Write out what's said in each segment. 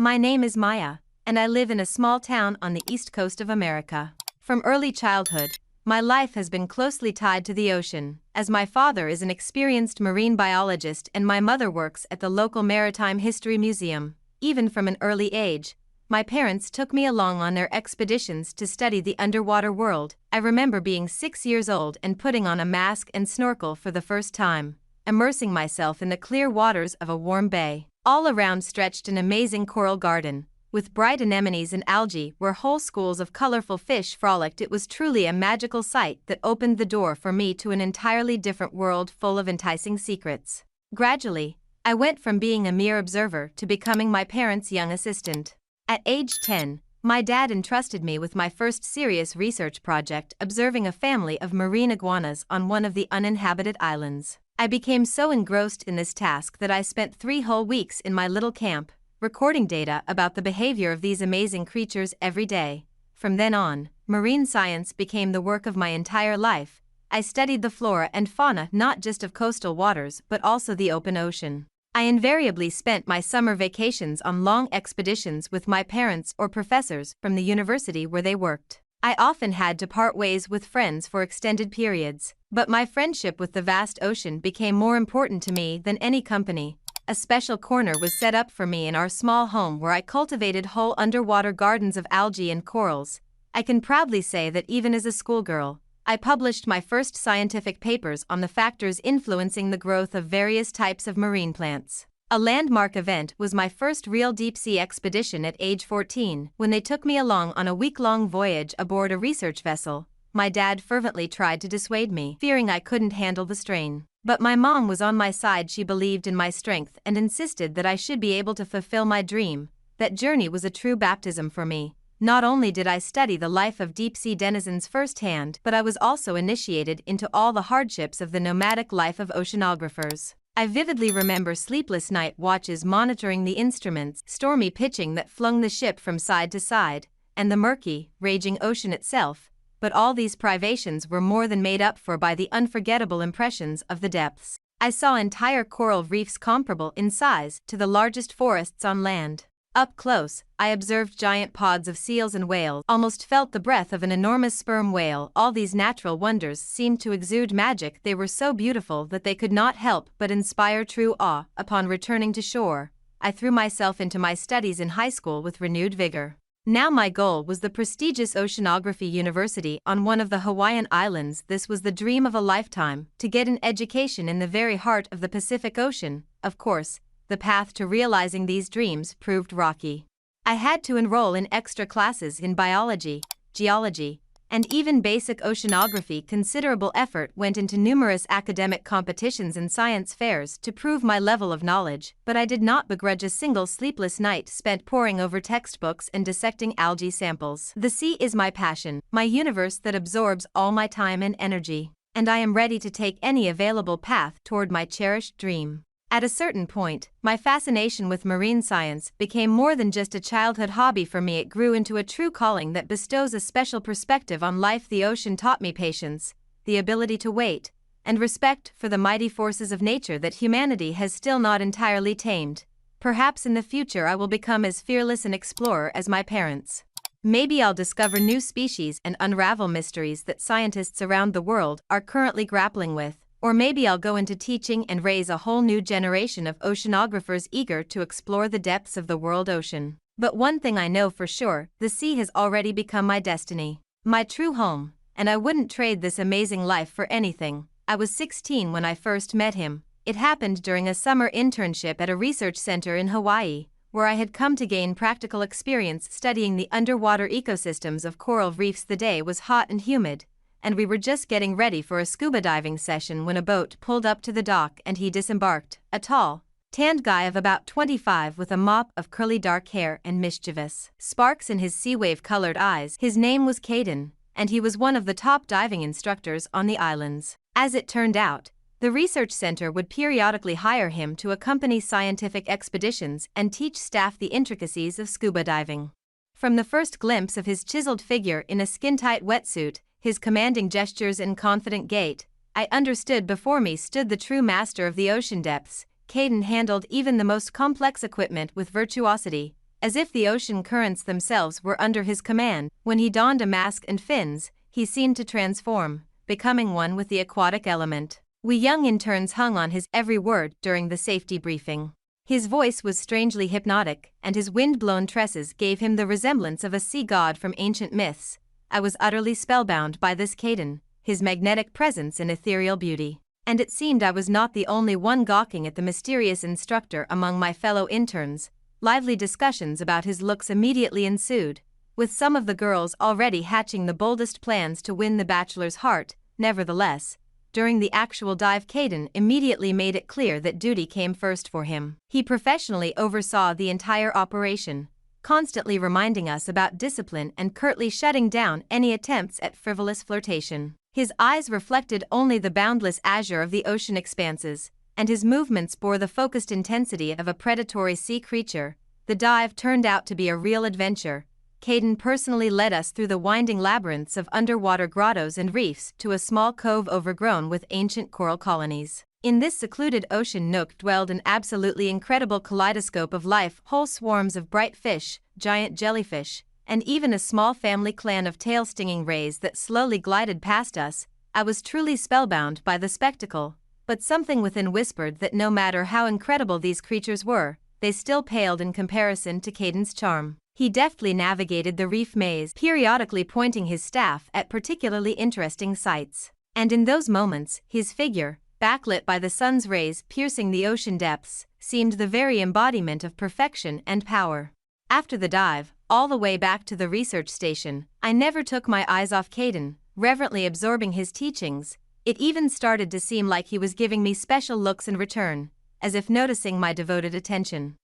My name is Maya, and I live in a small town on the east coast of America. From early childhood, my life has been closely tied to the ocean, as my father is an experienced marine biologist and my mother works at the local Maritime History Museum. Even from an early age, my parents took me along on their expeditions to study the underwater world. I remember being 6 years old and putting on a mask and snorkel for the first time, immersing myself in the clear waters of a warm bay. All around stretched an amazing coral garden, with bright anemones and algae where whole schools of colorful fish frolicked. It was truly a magical sight that opened the door for me to an entirely different world full of enticing secrets. Gradually, I went from being a mere observer to becoming my parents' young assistant. At age 10, my dad entrusted me with my first serious research project, observing a family of marine iguanas on one of the uninhabited islands. I became so engrossed in this task that I spent 3 whole weeks in my little camp, recording data about the behavior of these amazing creatures every day. From then on, marine science became the work of my entire life. I studied the flora and fauna not just of coastal waters but also the open ocean. I invariably spent my summer vacations on long expeditions with my parents or professors from the university where they worked. I often had to part ways with friends for extended periods, but my friendship with the vast ocean became more important to me than any company. A special corner was set up for me in our small home where I cultivated whole underwater gardens of algae and corals. I can proudly say that even as a schoolgirl, I published my first scientific papers on the factors influencing the growth of various types of marine plants. A landmark event was my first real deep-sea expedition at age 14, when they took me along on a week-long voyage aboard a research vessel. My dad fervently tried to dissuade me, fearing I couldn't handle the strain. But my mom was on my side. She believed in my strength and insisted that I should be able to fulfill my dream. That journey was a true baptism for me. Not only did I study the life of deep-sea denizens firsthand, but I was also initiated into all the hardships of the nomadic life of oceanographers. I vividly remember sleepless night watches monitoring the instruments, stormy pitching that flung the ship from side to side, and the murky, raging ocean itself. But all these privations were more than made up for by the unforgettable impressions of the depths. I saw entire coral reefs comparable in size to the largest forests on land. Up close, I observed giant pods of seals and whales, almost felt the breath of an enormous sperm whale. All these natural wonders seemed to exude magic. They were so beautiful that they could not help but inspire true awe. Upon returning to shore, I threw myself into my studies in high school with renewed vigor. Now my goal was the prestigious Oceanography University on one of the Hawaiian Islands. This was the dream of a lifetime, to get an education in the very heart of the Pacific Ocean. Of course, the path to realizing these dreams proved rocky. I had to enroll in extra classes in biology, geology, and even basic oceanography. Considerable effort went into numerous academic competitions and science fairs to prove my level of knowledge, but I did not begrudge a single sleepless night spent poring over textbooks and dissecting algae samples. The sea is my passion, my universe that absorbs all my time and energy, and I am ready to take any available path toward my cherished dream. At a certain point, my fascination with marine science became more than just a childhood hobby for me. It grew into a true calling that bestows a special perspective on life. The ocean taught me patience, the ability to wait, and respect for the mighty forces of nature that humanity has still not entirely tamed. Perhaps in the future I will become as fearless an explorer as my parents. Maybe I'll discover new species and unravel mysteries that scientists around the world are currently grappling with. Or maybe I'll go into teaching and raise a whole new generation of oceanographers eager to explore the depths of the world ocean. But one thing I know for sure, the sea has already become my destiny, my true home, and I wouldn't trade this amazing life for anything. I was 16 when I first met him. It happened during a summer internship at a research center in Hawaii, where I had come to gain practical experience studying the underwater ecosystems of coral reefs. The day was hot and humid, and we were just getting ready for a scuba diving session when a boat pulled up to the dock and he disembarked, a tall, tanned guy of about 25 with a mop of curly dark hair and mischievous sparks in his sea wave-colored eyes. His name was Caden, and he was one of the top diving instructors on the islands. As it turned out, the research center would periodically hire him to accompany scientific expeditions and teach staff the intricacies of scuba diving. From the first glimpse of his chiseled figure in a skin-tight wetsuit, his commanding gestures and confident gait, I understood before me stood the true master of the ocean depths. Caden handled even the most complex equipment with virtuosity, as if the ocean currents themselves were under his command. When he donned a mask and fins, he seemed to transform, becoming one with the aquatic element. We young interns hung on his every word during the safety briefing. His voice was strangely hypnotic, and his wind-blown tresses gave him the resemblance of a sea god from ancient myths. I was utterly spellbound by this Caden, his magnetic presence and ethereal beauty. And it seemed I was not the only one gawking at the mysterious instructor among my fellow interns. Lively discussions about his looks immediately ensued, with some of the girls already hatching the boldest plans to win the bachelor's heart. Nevertheless, during the actual dive, Caden immediately made it clear that duty came first for him. He professionally oversaw the entire operation, constantly reminding us about discipline and curtly shutting down any attempts at frivolous flirtation. His eyes reflected only the boundless azure of the ocean expanses, and his movements bore the focused intensity of a predatory sea creature. The dive turned out to be a real adventure. Caden personally led us through the winding labyrinths of underwater grottos and reefs to a small cove overgrown with ancient coral colonies. In this secluded ocean nook dwelled an absolutely incredible kaleidoscope of life, whole swarms of bright fish, giant jellyfish, and even a small family clan of tail-stinging rays that slowly glided past us. I was truly spellbound by the spectacle, but something within whispered that no matter how incredible these creatures were, they still paled in comparison to Caden's charm. He deftly navigated the reef maze, periodically pointing his staff at particularly interesting sights. And in those moments, his figure, backlit by the sun's rays piercing the ocean depths, seemed the very embodiment of perfection and power. After the dive, all the way back to the research station, I never took my eyes off Caden, reverently absorbing his teachings. It even started to seem like he was giving me special looks in return, as if noticing my devoted attention.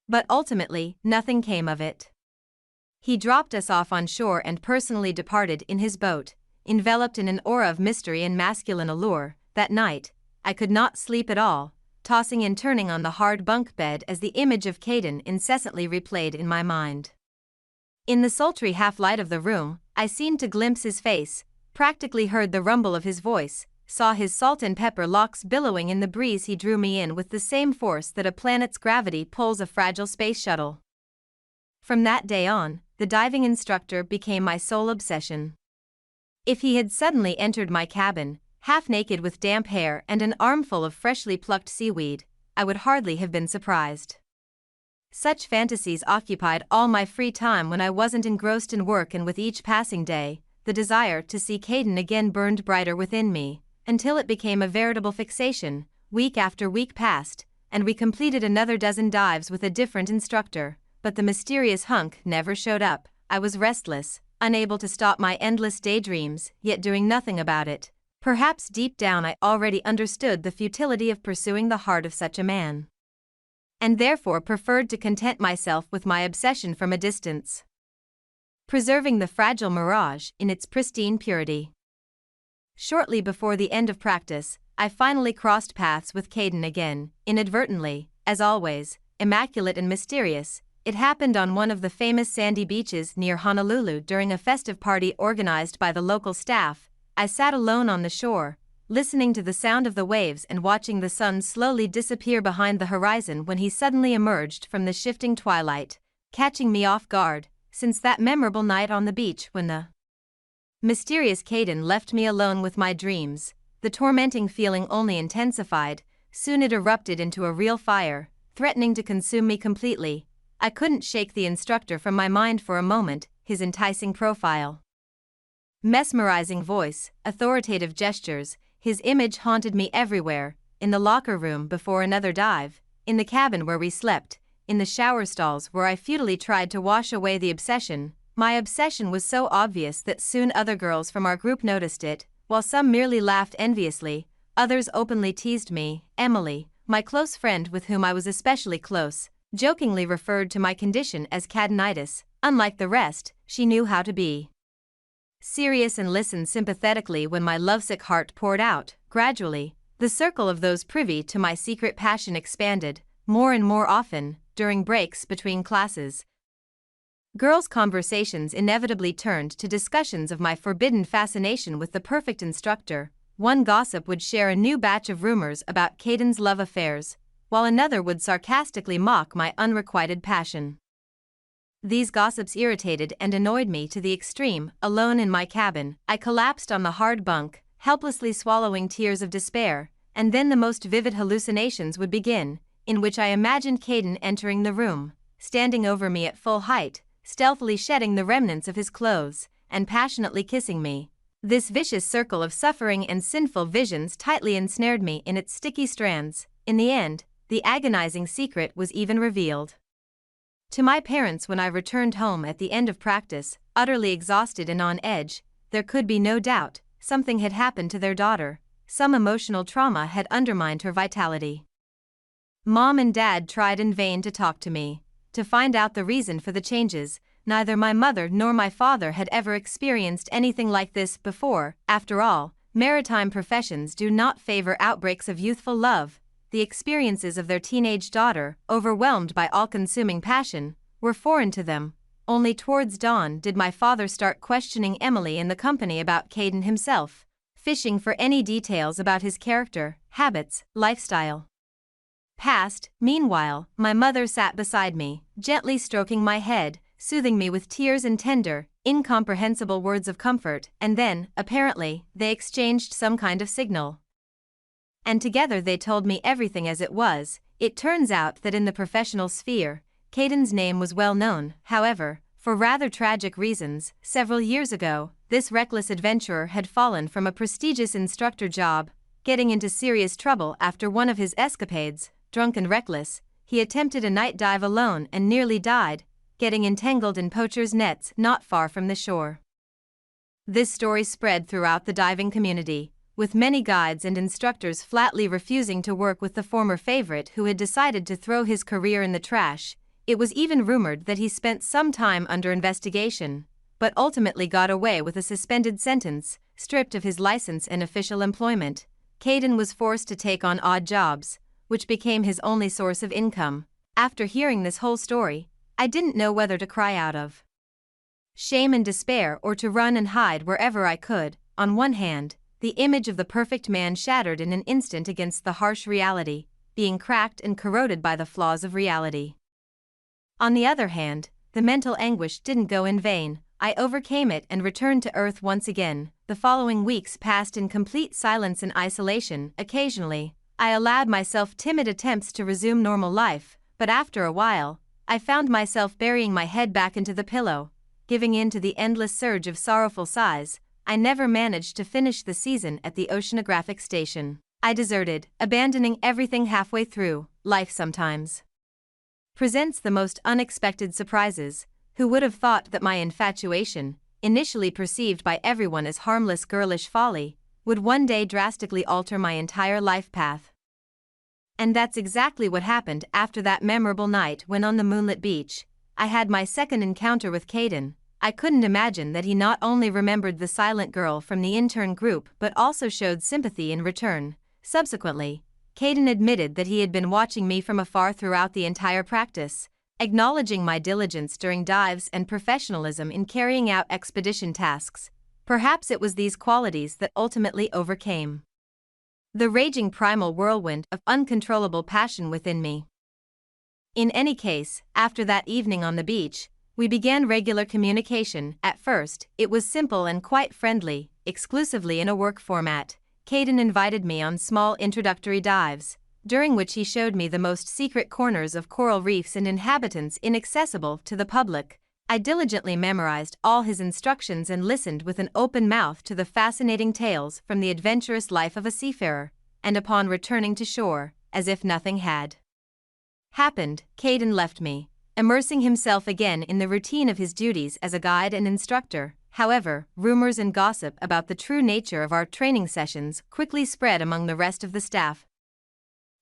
But ultimately, nothing came of it. He dropped us off on shore and personally departed in his boat, enveloped in an aura of mystery and masculine allure. That night, I could not sleep at all, tossing and turning on the hard bunk bed as the image of Caden incessantly replayed in my mind. In the sultry half-light of the room, I seemed to glimpse his face, practically heard the rumble of his voice, saw his salt and pepper locks billowing in the breeze. He drew me in with the same force that a planet's gravity pulls a fragile space shuttle. From that day on, the diving instructor became my sole obsession. If he had suddenly entered my cabin, half naked with damp hair and an armful of freshly plucked seaweed, I would hardly have been surprised. Such fantasies occupied all my free time when I wasn't engrossed in work, and with each passing day, the desire to see Caden again burned brighter within me, until it became a veritable fixation. Week after week passed, and we completed another dozen dives with a different instructor, but the mysterious hunk never showed up. I was restless, unable to stop my endless daydreams, yet doing nothing about it. Perhaps deep down I already understood the futility of pursuing the heart of such a man, and therefore preferred to content myself with my obsession from a distance, preserving the fragile mirage in its pristine purity. Shortly before the end of practice, I finally crossed paths with Caden again, inadvertently, as always, immaculate and mysterious. It happened on one of the famous sandy beaches near Honolulu during a festive party organized by the local staff. I sat alone on the shore, listening to the sound of the waves and watching the sun slowly disappear behind the horizon when he suddenly emerged from the shifting twilight, catching me off guard. Since that memorable night on the beach when the mysterious Caden left me alone with my dreams, the tormenting feeling only intensified. Soon it erupted into a real fire, threatening to consume me completely. I couldn't shake the instructor from my mind for a moment, his enticing profile, mesmerizing voice, authoritative gestures, his image haunted me everywhere, in the locker room before another dive, in the cabin where we slept, in the shower stalls where I futilely tried to wash away the obsession. My obsession was so obvious that soon other girls from our group noticed it. While some merely laughed enviously, others openly teased me. Emily, my close friend with whom I was especially close, jokingly referred to my condition as Cadenitis. Unlike the rest, she knew how to be serious and listened sympathetically when my lovesick heart poured out. Gradually, the circle of those privy to my secret passion expanded, more and more often, during breaks between classes. Girls' conversations inevitably turned to discussions of my forbidden fascination with the perfect instructor. One gossip would share a new batch of rumors about Caden's love affairs, while another would sarcastically mock my unrequited passion. These gossips irritated and annoyed me to the extreme. Alone in my cabin, I collapsed on the hard bunk, helplessly swallowing tears of despair, and then the most vivid hallucinations would begin, in which I imagined Caden entering the room, standing over me at full height, stealthily shedding the remnants of his clothes, and passionately kissing me. This vicious circle of suffering and sinful visions tightly ensnared me in its sticky strands. In the end, the agonizing secret was even revealed to my parents when I returned home at the end of practice, utterly exhausted and on edge. There could be no doubt, something had happened to their daughter. Some emotional trauma had undermined her vitality. Mom and Dad tried in vain to talk to me, to find out the reason for the changes. Neither my mother nor my father had ever experienced anything like this before. After all, maritime professions do not favor outbreaks of youthful love. The experiences of their teenage daughter, overwhelmed by all-consuming passion, were foreign to them. Only towards dawn did my father start questioning Emily in the company about Caden himself, fishing for any details about his character, habits, lifestyle. Past. Meanwhile, my mother sat beside me, gently stroking my head, soothing me with tears and tender, incomprehensible words of comfort, and then, apparently, they exchanged some kind of signal. And together they told me everything as it was. It turns out that in the professional sphere, Caden's name was well known. However, for rather tragic reasons, several years ago, this reckless adventurer had fallen from a prestigious instructor job, getting into serious trouble after one of his escapades. Drunk and reckless, he attempted a night dive alone and nearly died, getting entangled in poachers' nets not far from the shore. This story spread throughout the diving community, with many guides and instructors flatly refusing to work with the former favorite who had decided to throw his career in the trash. It was even rumored that he spent some time under investigation, but ultimately got away with a suspended sentence. Stripped of his license and official employment, Caden was forced to take on odd jobs, which became his only source of income. After hearing this whole story, I didn't know whether to cry out of shame and despair or to run and hide wherever I could. On one hand, the image of the perfect man shattered in an instant against the harsh reality, being cracked and corroded by the flaws of reality. On the other hand, the mental anguish didn't go in vain. I overcame it and returned to Earth once again. The following weeks passed in complete silence and isolation. Occasionally, I allowed myself timid attempts to resume normal life, but after a while, I found myself burying my head back into the pillow, giving in to the endless surge of sorrowful sighs. I never managed to finish the season at the oceanographic station. I deserted, abandoning everything halfway through. Life sometimes presents the most unexpected surprises. Who would have thought that my infatuation, initially perceived by everyone as harmless girlish folly, would one day drastically alter my entire life path? And that's exactly what happened after that memorable night when on the moonlit beach, I had my second encounter with Caden. I couldn't imagine that he not only remembered the silent girl from the intern group but also showed sympathy in return. Subsequently, Caden admitted that he had been watching me from afar throughout the entire practice, acknowledging my diligence during dives and professionalism in carrying out expedition tasks. Perhaps it was these qualities that ultimately overcame the raging primal whirlwind of uncontrollable passion within me. In any case, after that evening on the beach, we began regular communication. At first, it was simple and quite friendly, exclusively in a work format. Caden invited me on small introductory dives, during which he showed me the most secret corners of coral reefs and inhabitants inaccessible to the public. I diligently memorized all his instructions and listened with an open mouth to the fascinating tales from the adventurous life of a seafarer, and upon returning to shore, as if nothing had happened, Caden left me, immersing himself again in the routine of his duties as a guide and instructor. However, rumors and gossip about the true nature of our training sessions quickly spread among the rest of the staff.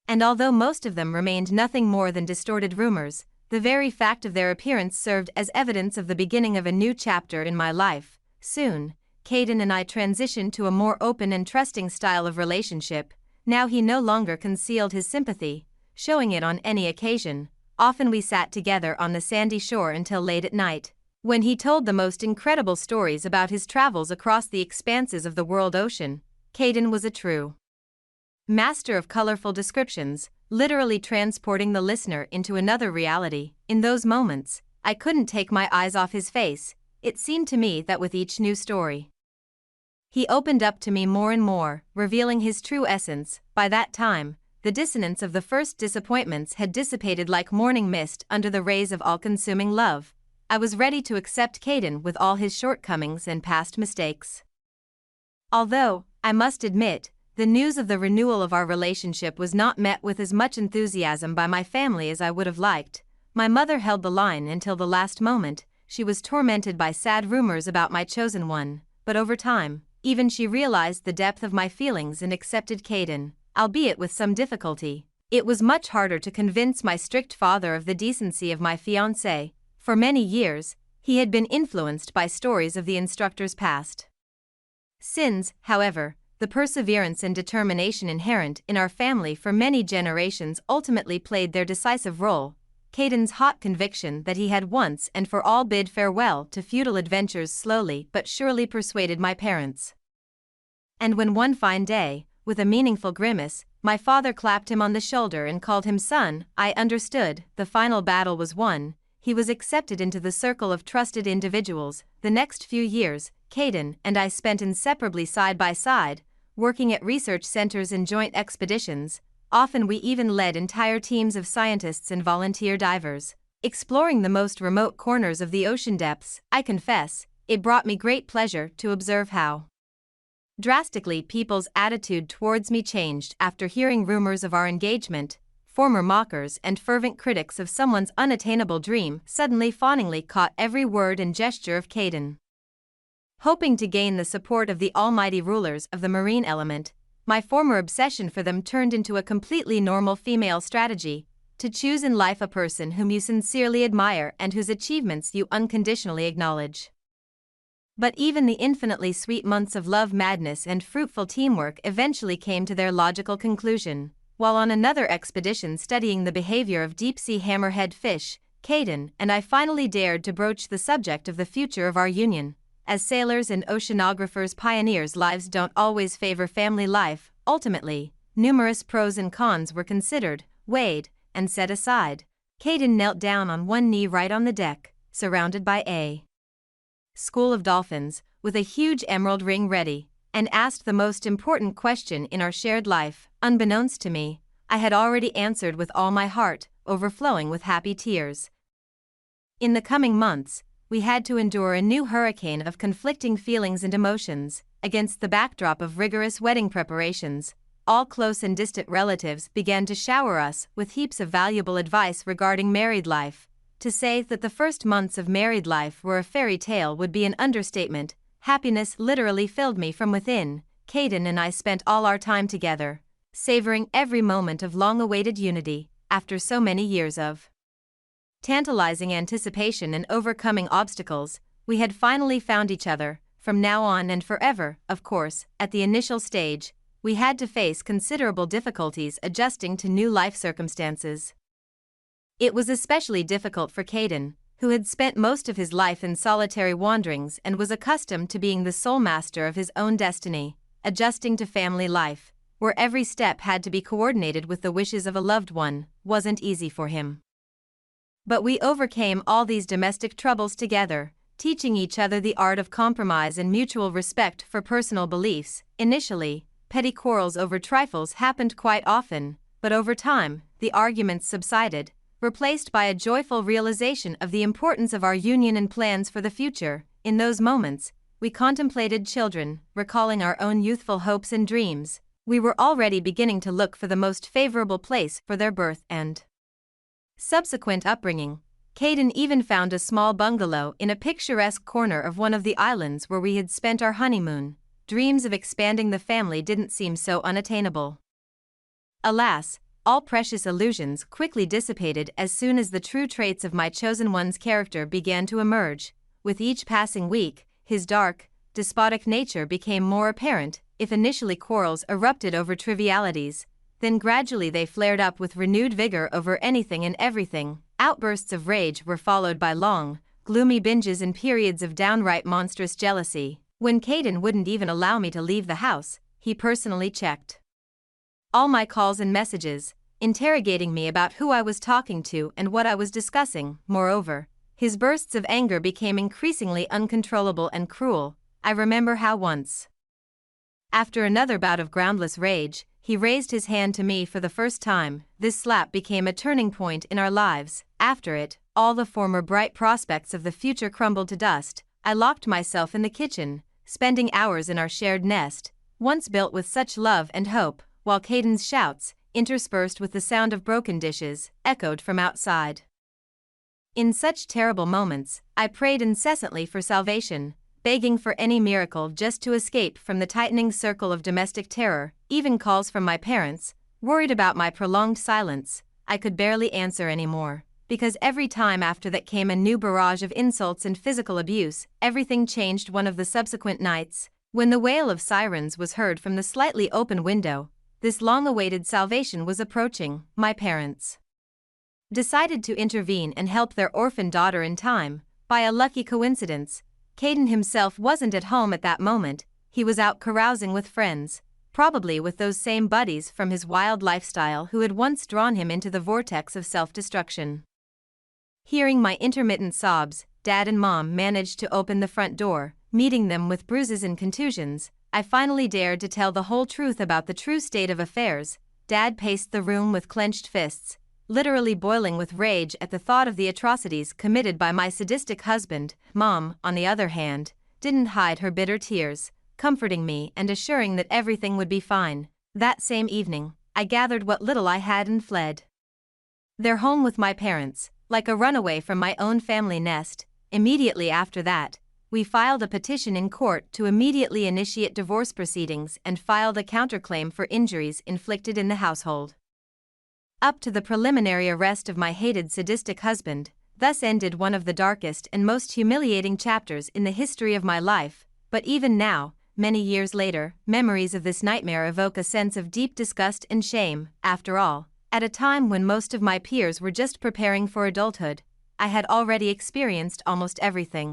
And although most of them remained nothing more than distorted rumors, the very fact of their appearance served as evidence of the beginning of a new chapter in my life. Soon, Caden and I transitioned to a more open and trusting style of relationship. Now he no longer concealed his sympathy, showing it on any occasion. Often we sat together on the sandy shore until late at night, when he told the most incredible stories about his travels across the expanses of the world ocean. Caden was a true master of colorful descriptions, literally transporting the listener into another reality. In those moments, I couldn't take my eyes off his face. It seemed to me that with each new story, he opened up to me more and more, revealing his true essence. By that time, the dissonance of the first disappointments had dissipated like morning mist under the rays of all-consuming love. I was ready to accept Caden with all his shortcomings and past mistakes. Although, I must admit, the news of the renewal of our relationship was not met with as much enthusiasm by my family as I would have liked. My mother held the line until the last moment. She was tormented by sad rumors about my chosen one, but over time, even she realized the depth of my feelings and accepted Caden, albeit with some difficulty. It was much harder to convince my strict father of the decency of my fiancé. For many years, he had been influenced by stories of the instructor's past sins. However, the perseverance and determination inherent in our family for many generations ultimately played their decisive role. Caden's hot conviction that he had once and for all bid farewell to futile adventures slowly but surely persuaded my parents. And when one fine day, with a meaningful grimace, my father clapped him on the shoulder and called him son, I understood. The final battle was won. He was accepted into the circle of trusted individuals. The next few years, Caden and I spent inseparably side by side, working at research centers and joint expeditions. Often we even led entire teams of scientists and volunteer divers, exploring the most remote corners of the ocean depths. I confess, it brought me great pleasure to observe how drastically people's attitude towards me changed after hearing rumors of our engagement. Former mockers and fervent critics of someone's unattainable dream suddenly fawningly caught every word and gesture of Caden. Hoping to gain the support of the almighty rulers of the marine element, my former obsession for them turned into a completely normal female strategy: to choose in life a person whom you sincerely admire and whose achievements you unconditionally acknowledge. But even the infinitely sweet months of love madness and fruitful teamwork eventually came to their logical conclusion. While on another expedition studying the behavior of deep-sea hammerhead fish, Caden and I finally dared to broach the subject of the future of our union. As sailors and oceanographers, pioneers' lives don't always favor family life. Ultimately, numerous pros and cons were considered, weighed, and set aside. Caden knelt down on one knee right on the deck, surrounded by a school of dolphins, with a huge emerald ring ready, and asked the most important question in our shared life. Unbeknownst to me, I had already answered with all my heart, overflowing with happy tears. In the coming months, we had to endure a new hurricane of conflicting feelings and emotions. Against the backdrop of rigorous wedding preparations, all close and distant relatives began to shower us with heaps of valuable advice regarding married life. To say that the first months of married life were a fairy tale would be an understatement. Happiness literally filled me from within. Caden and I spent all our time together, savoring every moment of long-awaited unity. After so many years of tantalizing anticipation and overcoming obstacles, we had finally found each other. From now on and forever, of course. At the initial stage, we had to face considerable difficulties adjusting to new life circumstances. It was especially difficult for Caden, who had spent most of his life in solitary wanderings and was accustomed to being the sole master of his own destiny. Adjusting to family life, where every step had to be coordinated with the wishes of a loved one, wasn't easy for him. But we overcame all these domestic troubles together, teaching each other the art of compromise and mutual respect for personal beliefs. Initially, petty quarrels over trifles happened quite often, but over time, the arguments subsided, replaced by a joyful realization of the importance of our union and plans for the future. In those moments, we contemplated children, recalling our own youthful hopes and dreams. We were already beginning to look for the most favorable place for their birth and subsequent upbringing. Caden even found a small bungalow in a picturesque corner of one of the islands where we had spent our honeymoon. Dreams of expanding the family didn't seem so unattainable. Alas, all precious illusions quickly dissipated as soon as the true traits of my chosen one's character began to emerge. With each passing week, his dark, despotic nature became more apparent. If initially quarrels erupted over trivialities, then gradually they flared up with renewed vigor over anything and everything. Outbursts of rage were followed by long, gloomy binges and periods of downright monstrous jealousy. When Caden wouldn't even allow me to leave the house, he personally checked all my calls and messages, interrogating me about who I was talking to and what I was discussing. Moreover, His bursts of anger became increasingly uncontrollable and cruel. I remember how once, after another bout of groundless rage, he raised his hand to me for the first time. This slap became a turning point in our lives. After it, all the former bright prospects of the future crumbled to dust. I locked myself in the kitchen, spending hours in our shared nest, once built with such love and hope, while Caden's shouts, interspersed with the sound of broken dishes, echoed from outside. In such terrible moments, I prayed incessantly for salvation, begging for any miracle just to escape from the tightening circle of domestic terror. Even calls from my parents, worried about my prolonged silence, I could barely answer anymore, because every time after that came a new barrage of insults and physical abuse. Everything changed one of the subsequent nights, when the wail of sirens was heard from the slightly open window. This long-awaited salvation was approaching. My parents decided to intervene and help their orphan daughter in time. By a lucky coincidence, Caden himself wasn't at home at that moment. He was out carousing with friends, probably with those same buddies from his wild lifestyle who had once drawn him into the vortex of self-destruction. Hearing my intermittent sobs, Dad and Mom managed to open the front door, meeting them with bruises and contusions. I finally dared to tell the whole truth about the true state of affairs. Dad paced the room with clenched fists, literally boiling with rage at the thought of the atrocities committed by my sadistic husband. Mom, on the other hand, didn't hide her bitter tears, comforting me and assuring that everything would be fine. That same evening, I gathered what little I had and fled their home with my parents, like a runaway from my own family nest. Immediately after that, we filed a petition in court to immediately initiate divorce proceedings and filed a counterclaim for injuries inflicted in the household. Up to the preliminary arrest of my hated sadistic husband, thus ended one of the darkest and most humiliating chapters in the history of my life. But even now, many years later, memories of this nightmare evoke a sense of deep disgust and shame. After all, at a time when most of my peers were just preparing for adulthood, I had already experienced almost everything.